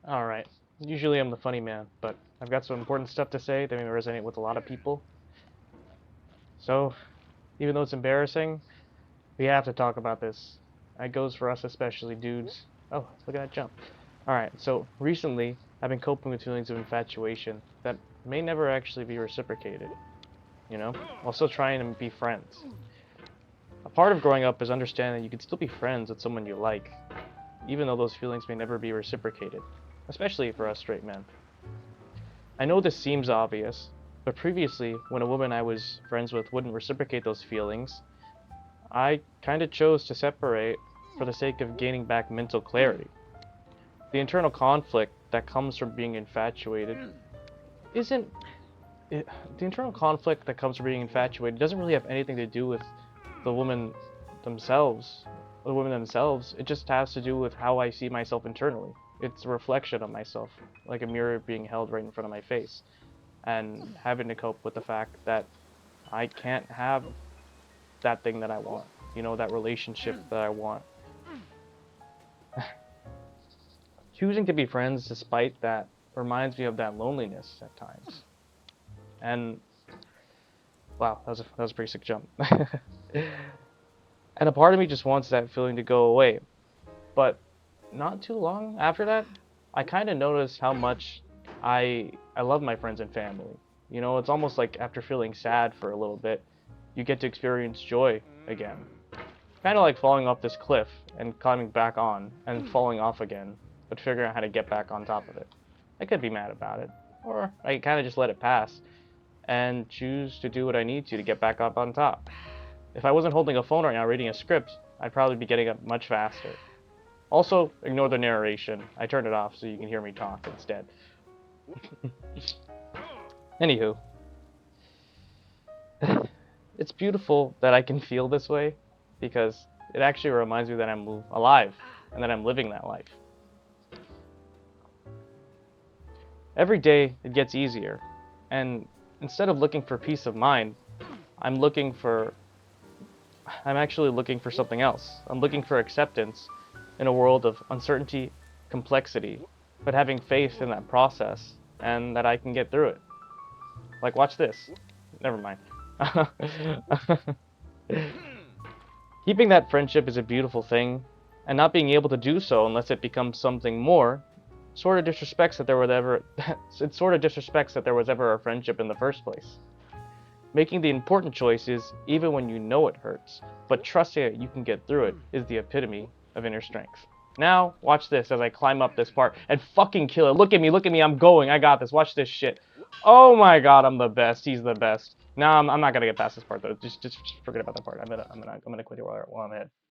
Alright. Usually I'm the funny man, but I've got some important stuff to say that may resonate with a lot of people. So, even though it's embarrassing, we have to talk about this. It goes for us especially, dudes. Oh, look at that jump. Alright, so recently I've been coping with feelings of infatuation that may never actually be reciprocated, while still trying to be friends. A part of growing up is understanding that you can still be friends with someone you like, even though those feelings may never be reciprocated, especially for us straight men. I know this seems obvious, but previously, when a woman I was friends with wouldn't reciprocate those feelings, I kinda chose to separate for the sake of gaining back mental clarity. The internal conflict that comes from being infatuated isn't. The internal conflict that comes from being infatuated doesn't really have anything to do with the woman themselves. The women themselves. It just has to do with how I see myself internally. It's a reflection of myself, like a mirror being held right in front of my face, and having to cope with the fact that I can't have that thing that I want. That relationship that I want. Choosing to be friends despite that reminds me of that loneliness at times. And wow, that was a pretty sick jump. And a part of me just wants that feeling to go away. But not too long after that, I kind of noticed how much I love my friends and family. It's almost like after feeling sad for a little bit, you get to experience joy again. Kind of like falling off this cliff and climbing back on and falling off again, but figuring out how to get back on top of it. I could be mad about it, or I kind of just let it pass and choose to do what I need to get back up on top. If I wasn't holding a phone right now reading a script, I'd probably be getting up much faster. Also, ignore the narration. I turned it off so you can hear me talk instead. Anywho, it's beautiful that I can feel this way because it actually reminds me that I'm alive and that I'm living that life. Every day it gets easier, and instead of looking for peace of mind, I'm actually looking for something else. I'm looking for acceptance in a world of uncertainty, complexity, but having faith in that process and that I can get through it. Like, watch this. Never mind. Keeping that friendship is a beautiful thing, and not being able to do so unless it becomes something more sort of disrespects that there was ever it sort of disrespects that there was ever a friendship in the first place. Making the important choices even when you know it hurts, but trusting that you can get through it is the epitome of inner strength. Now, watch this as I climb up this part and fucking kill it. Look at me, I'm going, I got this, watch this shit. Oh my god, I'm the best, he's the best. No, I'm not gonna get past this part though, just forget about that part. I'm gonna quit it while I'm ahead.